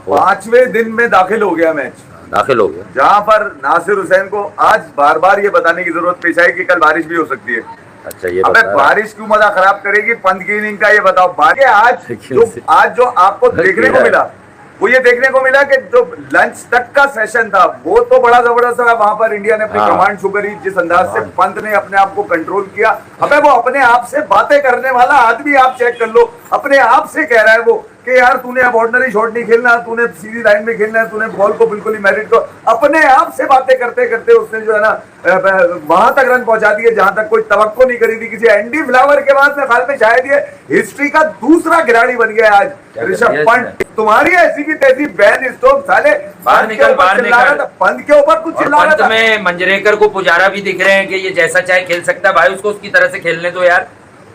पांचवें दिन में दाखिल हो गया मैच, दाखिल हो गया, जहां पर नासिर हुसैन को आज बार बार ये बताने की जरूरत पेश आई कि कल बारिश भी हो सकती है। अच्छा ये अबे बारिश क्यों मजा खराब करेगी पंत की इनिंग का, ये बताओ। बाकी आज जो आपको देखने को मिला वो ये देखने को मिला कि जो लंच तक का सेशन था वो तो बड़ा जबरदस्त था। वहां पर इंडिया ने अपनी कमांड शो करी, जिस अंदाज से पंत ने अपने आप को कंट्रोल किया। अबे वो अपने आप से बातें करने वाला आदमी, आप चेक कर लो, अपने आप से कह रहा है वो कि यार तूने अब ऑर्डिनरी शॉट नहीं खेलना, तूने सीधी लाइन में खेलना है, तूने बॉल को बिल्कुल ही मैरिट को। अपने आप से बातें करते करते उसने जो है ना वहां तक रन पहुंचा दिए जहां तक कोई तवक्को नहीं करी थी किसी एंडी फ्लावर के बाद। में ख्याल में शायद ये हिस्ट्री का दूसरा खिलाड़ी बन गया आज ऋषभ पंत। तुम्हारी ऐसी की तैसी बैन स्टोक्स साले बाहर निकल पंत के ऊपर कुछ चिल्ला रहा था। में मंजरेकर को पुजारा भी दिख रहे हैं कि ये जैसा चाहे खेल सकता है भाई, उसको उसकी तरह से खेलने दो यार।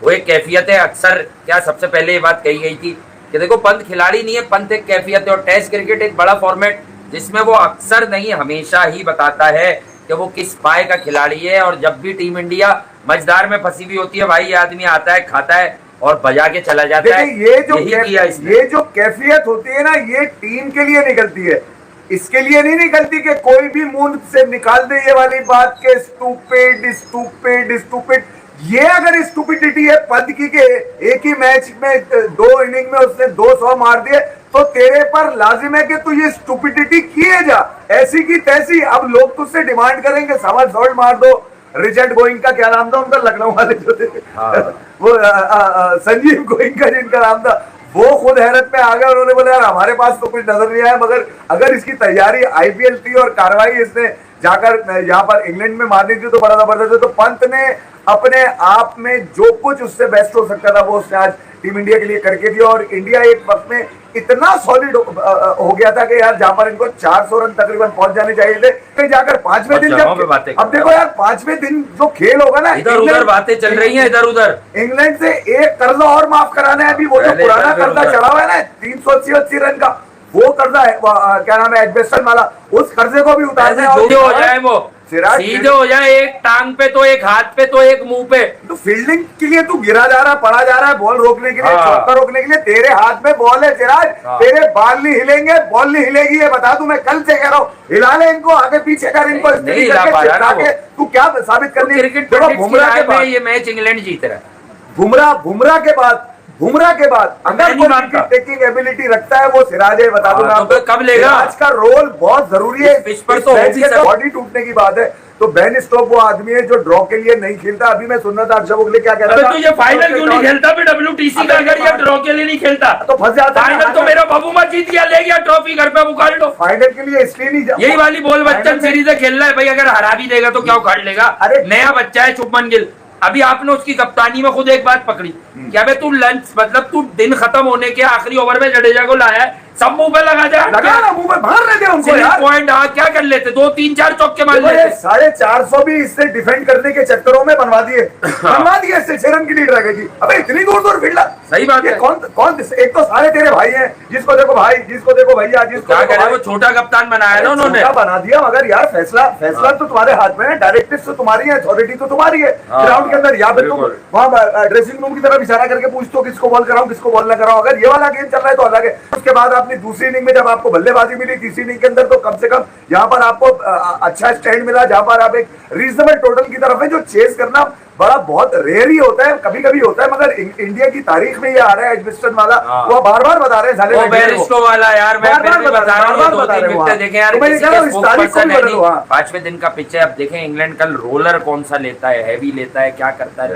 वो एक कैफियत है। अक्सर क्या सबसे पहले ये बात कही गई थी कि देखो पंत खिलाड़ी नहीं है, पंत एक कैफियत है। और टेस्ट क्रिकेट एक बड़ा फॉर्मेट जिसमें वो अक्सर नहीं हमेशा ही बताता है कि वो किस पाए का खिलाड़ी है। और जब भी टीम इंडिया मझदार में फंसी हुई होती है भाई, ये आदमी आता है, खाता है और बजा के चला जाता है। ये जो कैफियत होती है ना, ये टीम के लिए निकलती है, इसके लिए नहीं निकलती कि कोई भी मुंह से निकाल दे ये वाली बात के स्टूपिड स्टूपिड स्टूपिड। ये अगर स्टूपिडिटी है पंत की के एक ही मैच में 2 इनिंग में उसने 200 मार दिए, तो तेरे पर लाजिम है कि तू ये स्टूपिडिटी किए जा ऐसी की तैसी। अब लोग तुझसे डिमांड करेंगे समरसॉल्ट मार दो। रिचर्ड गोइंग का क्या नाम था उनका, लखनऊ वाले जो थे वो संजीव गोइंग का जिनका नाम था, वो खुद हैरत में आ गए। उन्होंने बोला यार हमारे पास तो कुछ नजर नहीं आया, मगर अगर इसकी तैयारी आईपीएल थी और कार्रवाई इसने जाकर यहाँ पर इंग्लैंड में मारनी थी तो बड़ा जबरदस्त है। तो पंत ने अपने आप में जो कुछ उससे बेस्ट हो सकता था वो उसने आज टीम इंडिया के लिए करके दिया। और इंडिया एक वक्त में इतना सॉलिड हो गया था कि यार जहां पर इनको 400 रन तकरीबन पहुंच जाने चाहिए थे, फिर जाकर 5वें दिन अब देखो यार 5वें दिन जो खेल होगा ना, इधर उधर बातें चल रही हैं, इधर उधर इंग्लैंड से एक कर्जा और माफ कराना है। अभी वो जो पुराना कर्जा चढ़ा हुआ है ना 380 रन का, वो कर्जा है क्या नाम है एडमिशन वाला, उस कर्जे को भी उतारना हो जाए, वो सीधे हो जाए, एक टांग पे तो एक हाथ पे तो एक मुंह पे। तो फील्डिंग के लिए तू गिरा जा रहा है, पड़ा जा रहा है, बॉल रोकने के लिए, चौका रोकने के लिए तेरे हाथ में बॉल है चिराज। तेरे बाल नहीं हिलेंगे, बॉल नहीं हिलेगी, ये बता दूं मैं कल से कह रहा हूँ। हिला ले इनको आगे पीछे कर, इनको तू क्या साबित करने। बुमराह के बाद ये मैच इंग्लैंड जीत रहा है। बुमराह के बाद अगर कोई टेकिंग एबिलिटी रखता है वो सिराज है, बता दूं आपको। कब लेगा? सिराज का रोल बहुत जरूरी है। पिच पर तो बॉडी टूटने की बात है तो बेन स्टोक वो आदमी है जो ड्रॉ के लिए नहीं खेलता। अभी मैं सुन रहा था अक्षय उगले क्या कह रहा था, तो ये फाइनल क्यों नहीं खेलता फिर WTC का, अगर ये ड्रॉ के लिए नहीं खेलता तो फंस जाता। फाइनल तो मेरा बबूमा जीत गया, ले गया ट्रॉफी घर पे, उखाड़ लो। फाइनल के लिए इसलिए नहीं, यही वाली बोल बच्चन सीरीज खेलना है भाई, अगर हरा भी देगा तो क्या उखाड़ लेगा। अरे नया बच्चा है शुभमन गिल, अभी आपने उसकी कप्तानी में खुद एक बात पकड़ी क्या बे, तू लंच मतलब तू दिन खत्म होने के आखिरी ओवर में जडेजा को लाया है, सब मुंह पे लगा ना मुंह पे मार रहे थे उनको यार। पॉइंट क्या कर लेते, 2-3-4 चौके मार लेते। 450 भी इससे डिफेंड करने के चक्करों में बनवा दिए इससे 6 रन की लीड रह गई। अबे इतनी दूर दूर फील्डर, सही बात है। कौन एक तो सारे तेरे भाई हैं, जिसको देखो भाई, जिसको देखो भैया, जिसको क्या करे, वो छोटा कप्तान बनाया ना उन्होंने, बना दिया। मगर यार फैसला तो तुम्हारे हाथ में है, डायरेक्टिव तो तुम्हारी है, अथॉरिटी तो तुम्हारी है ग्राउंड के अंदर। या फिर तुम वहां ड्रेसिंग रूम की तरफ इशारा करके पूछते हो किसको बॉल कराऊं किसको बॉल ना कराऊं। अगर ये वाला गेम चल रहा है तो अलग है। उसके बाद आपने दूसरी इनिंग में जब आपको बल्लेबाजी मिली, तीसरी इनिंग के अंदर तो कम से कम यहाँ पर आपको अच्छा स्टैंड मिला, जहां पर आप एक रीजनेबल टोटल की तरफ है। जो चेस करना बड़ा बहुत रेयर ही होता है, कभी कभी होता है, मगर इंडिया की तारीख में ये आ रहा है एडमिस्टन वाला। वो बार बार बता रहे हैं वाला यार, मैं बता रहा हूँ देखें यार, 5वें दिन का पिच है। अब देखें इंग्लैंड कल रोलर कौन सा लेता है, हैवी लेता है, क्या करता है,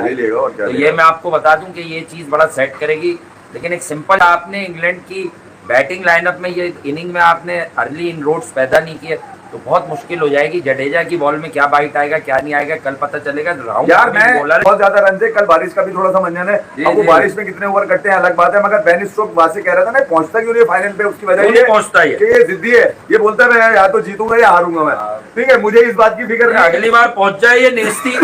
तो ये मैं आपको बता दूं कि ये चीज बड़ा सेट करेगी। लेकिन एक सिंपल, आपने इंग्लैंड की बैटिंग लाइनअप में ये इनिंग में आपने अर्ली इनरोड्स पैदा नहीं किए तो बहुत मुश्किल हो जाएगी। जडेजा की बॉल में क्या बाइट आएगा क्या नहीं आएगा कल पता चलेगा। राउंड यार मैं बहुत ज्यादा रन से, कल बारिश का भी थोड़ा सा मंजन है। अब वो बारिश में कितने ओवर करते हैं अलग बात है, मगर बेन स्टोक वासे कह रहा था ना पहुंचता क्यों नहीं फाइनल पे, उसकी वजह ये पहुंचता है कि ये जिद्दी है। ये बोलता है मैं या तो जीतूंगा या हारूंगा मैं, ठीक है, मुझे इस बात की फिक्र नहीं। अगली बार पहुंच जाए ये नेस्टी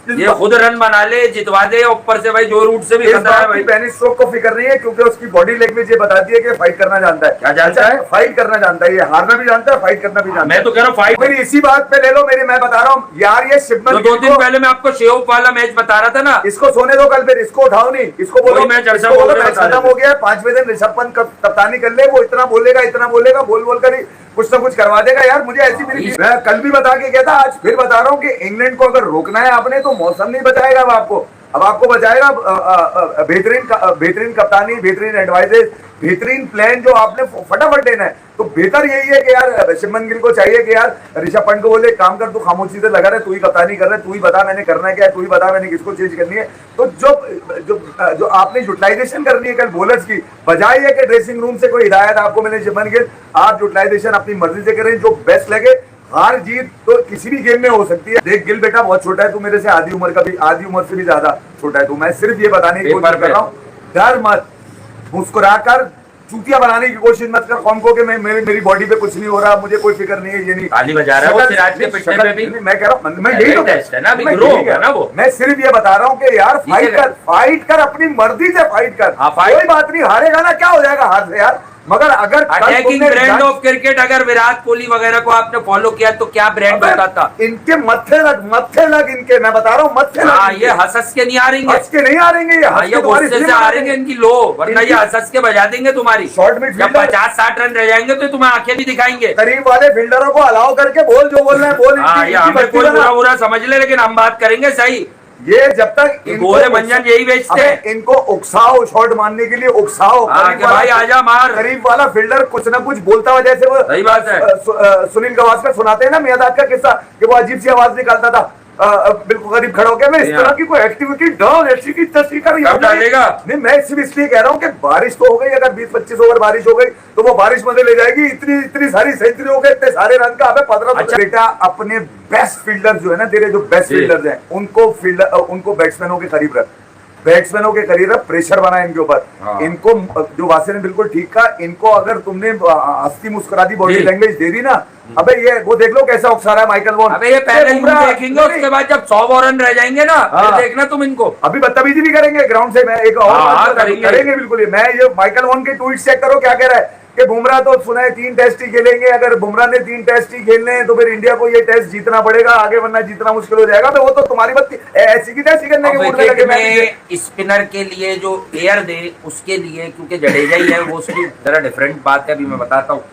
ये खुद रन बना ले, जितवा दे, ऊपर से भाई जो रूट से भी खतरा है भाई। बेन स्टोक्स को फिक्र नहीं है क्योंकि उसकी बॉडी लैंग्वेज ये बताती है कि फाइट करना जानता है। क्या जानता है? फाइट करना जानता है, ये हारना भी जानता है, फाइट करना भी जानता है। मैं तो कह रहा हूँ फाइट। मेरी इसी बात पे ले लो, मेरी मैं बता रहा हूँ यार, ये शिवमन तो 2 दिन पहले मैं आपको शेओप वाला मैच बता रहा था ना, इसको सोने दो कल, फिर इसको उठाओ नहीं, इसको बोलो मैच खत्म हो गया, 5वें दिन ऋषभ पंत कप्तानी कर ले, वो इतना बोलेगा बोल कर ही कुछ ना कुछ करवा देगा यार। मुझे ऐसी मेरी, मैं कल भी बता के गया था, आज फिर बता रहा हूँ कि इंग्लैंड को अगर रोकना है आपने तो मौसम नहीं बचाएगा अब आपको बचाएगा बेहतरीन कप्तानी, बेहतरीन एडवाइजेस, बेहतरीन प्लान जो आपने फटाफट देना है। तो बेहतर यही है कि यार शुभमन गिल को चाहिए कि यार ऋषभ पंत को बोले काम कर, तू खामोशी से लगा रहे, तू ही कप्तानी कर रहे, तू ही बता मैंने करना है क्या, तू ही बता मैंने किसको चेंज करनी है। तो जो आपने यूटिलाइजेशन करनी है कल बॉलर्स की, बजाय है कि ड्रेसिंग रूम से कोई हिदायत आपको मिले शुभमन गिल, आप यूटिलाइजेशन अपनी मर्जी से करें, जो बेस्ट लगे। हार जीत तो किसी भी गेम में हो सकती है। देख गिल बेटा बहुत छोटा है, तू मेरे से आधी उम्र से भी ज्यादा छोटा है तू। मैं सिर्फ ये बताने की कोशिश कर रहा हूँ, डर मत, मुस्कुराकर चूतिया बनाने की कोशिश मत कर कौम को कि मेरी बॉडी पे कुछ नहीं हो रहा, मुझे कोई फिक्र नहीं है, ये नहीं ताली बजा रहा है सिराज के पिछले पे भी। मैं कह रहा हूँ, मैं यही टेस्ट है ना, अभी ग्रो होगा ना वो। मैं सिर्फ ये बता रहा हूँ कि यार फाइट कर अपनी मर्जी से फाइट कर, कोई बात नहीं, हारेगा ना, क्या हो जाएगा हार से यार। मगर अगर अटैकिंग ब्रांड ऑफ क्रिकेट, अगर विराट कोहली वगैरह को आपने फॉलो किया तो क्या ब्रांड होता था। इनके मत्थे लग इनके, मैं बता रहा हूँ मत्थे लग। ये हंस के नहीं हारेंगे, हंस के नहीं हारेंगे, ये गुस्से से हारेंगे इनकी लो, वरना ये हंस के बजा देंगे तुम्हारी। शॉर्ट मिड जब 50-60 रन रह जाएंगे तो तुम्हें आंखें भी दिखाएंगे। करीब वाले फील्डरों को अलाउ करके बोल जो बोल रहे हैं बोल। हमें कोई बुरा समझ ले, लेकिन हम बात करेंगे सही। ये जब तक गोरे मंजन यही बेचते हैं, इनको उकसाओ, शॉट मारने के लिए उकसाओ कि भाई आजा मार। करीब वाला फील्डर कुछ ना कुछ बोलता हुआ, जैसे वो सही बात है, सुनील गावस्कर सुनाते हैं ना मियादाद का किस्सा कि वो अजीब सी आवाज निकालता था बिल्कुल करीब खड़ा होकर। मैं इस तरह की कोई एक्टिविटी ऐसी की तस्वीर डालेगा नहीं। मैं सिर्फ इसलिए कह रहा हूँ कि बारिश तो हो गई, अगर 20-25 ओवर बारिश हो गई तो वो बारिश मजे ले जाएगी। इतनी सारी सेंचुरी हो गई, इतने सारे रन का, 15। अच्छा बेटा, अपने बेस्ट फील्डर जो है ना, तेरे जो बेस्ट फील्डर्स हैं उनको बैट्समैनों के करीब रख, प्रेशर बना इनके ऊपर। इनको जो वासे ने बिल्कुल ठीक कहा, इनको अगर तुमने हंसती मुस्कुरा दी बॉडी लैंग्वेज दे दी ना, अबे ये वो देख लो कैसा उकसा रहा है माइकल वॉन। अबे ये पहले देखेंगे, उसके बाद जब 100 रन रह जाएंगे ना, फिर देखना तुम इनको। अभी बदतमीजी भी करेंगे ग्राउंड से। मैं एक और करेंगे बिल्कुल। मैं ये माइकल वॉन के ट्वीट चेक करो, क्या कह रहा है कि बुमराह तो सुना है 3 टेस्ट ही खेलेंगे, अगर बुमराह ने 3 टेस्ट ही खेलने हैं तो फिर इंडिया को ये टेस्ट जीतना पड़ेगा आगे, वरना जीतना मुश्किल हो जाएगा। वो तो तुम्हारी बात ऐसी की तैसी करने के मूड में लगे। मैं स्पिनर के लिए जो एयर दे उसके लिए, क्योंकि जडेजा ही है वो, उसकी जरा डिफरेंट बात है। अभी मैं बताता हूँ,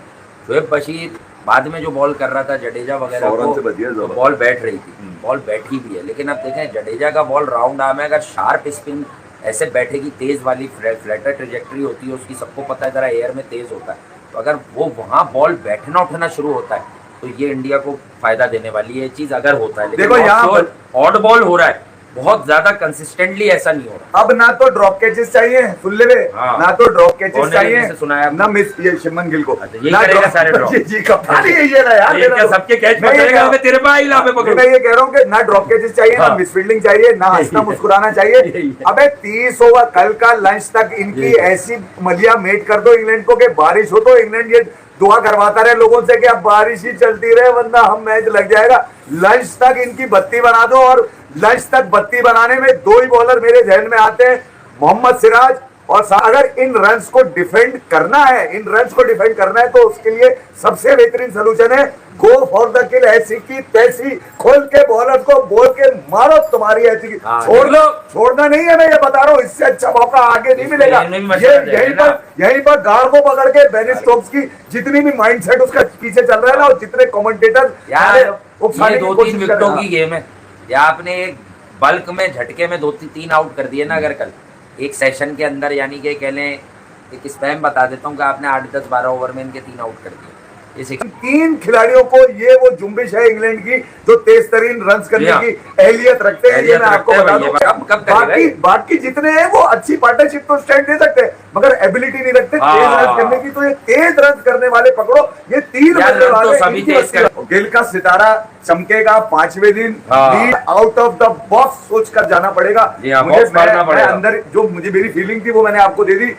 शोएब बशीर बाद में जो बॉल कर रहा था जडेजा वगैरह को, तो बॉल बैठ रही थी, बॉल बैठी भी है, लेकिन अब देखें जडेजा का बॉल राउंड आर्म है, अगर शार्प स्पिन ऐसे बैठेगी, तेज वाली फ्लैटर ट्रेजेक्टरी होती है उसकी, सबको पता है, जरा एयर में तेज होता है, तो अगर वो वहां बॉल बैठना उठना शुरू होता है तो ये इंडिया को फायदा देने वाली है चीज, अगर होता है। देखो यहाँ ऑड बॉल हो रहा है बहुत ज्यादा, कंसिस्टेंटली ऐसा नहीं हो रहा। अब ना तो ड्रॉप कैचेस चाहिए, सुन ले ना तो ड्रॉप कैचेस चाहिए, सुनाया ना मिस ये शुभमन गिल को सारे ड्रॉप। जी कप्तान यही है ना यार, सबके कैच पकड़ेगा, मैं तेरे पे आइला पे पकड़ूं। मैं ये कह रहा हूँ कि ना ड्रॉप कैचेस चाहिए, ना मिस फील्डिंग चाहिए, ना हंसना मुस्कुराना चाहिए। अबे 30 ओवर कल का लंच तक इनकी ऐसी मलिया मेट कर दो इंग्लैंड को कि बारिश हो तो इंग्लैंड ये दुआ करवाता रहे लोगों से कि अब बारिश ही चलती रहे वरना हम मैच लग जाएगा। लंच तक इनकी बत्ती बना दो, और लंच तक बत्ती बनाने में 2 ही बॉलर मेरे ध्यान में आते हैं, मोहम्मद सिराज और अगर इन रन्स को डिफेंड करना है, तो उसके लिए सबसे बेहतरीन सोल्यूशन है गो फॉर द किल। ऐसी की तैसी खोल के बॉलर को बोल के मारो, तुम्हारी ऐसी की छोड़ना नहीं है। मैं ये बता रहा हूँ, इससे अच्छा मौका आगे नहीं मिलेगा। यहीं पर गार्ड को पकड़ के बेन स्टोक्स की जितनी भी माइंडसेट उसका पीछे चल रहा है ना, और जितने कमेंटेटर यार 2-3 विकेटों की गेम है, या आपने एक बल्क में झटके में 2-3 आउट कर दिए ना अगर कल एक सेशन के अंदर, यानी कि कह लें एक स्पैम बता देता हूँ कि आपने 8-10-12 ओवर में इनके 3 आउट कर दिए। 3 खिलाड़ियों को ये वो जुम्बिश है इंग्लैंड की जो तेज तरीन रन करने की एहलियत रखते हैं, ये मैं आपको बता दूं। बाकी जितने हैं वो अच्छी पार्टनरशिप तो स्टैंड दे सकते हैं, मगर एबिलिटी नहीं रखते तेज रन करने की। तो ये तेज रन करने वाले पकड़ो, ये 3 बल्ले वाले। गिल का सितारा चमकेगा 5वें दिन, आउट ऑफ द बॉक्स सोच कर जाना पड़ेगा। मुझे अंदर जो मेरी फीलिंग थी वो मैंने आपको दे दी।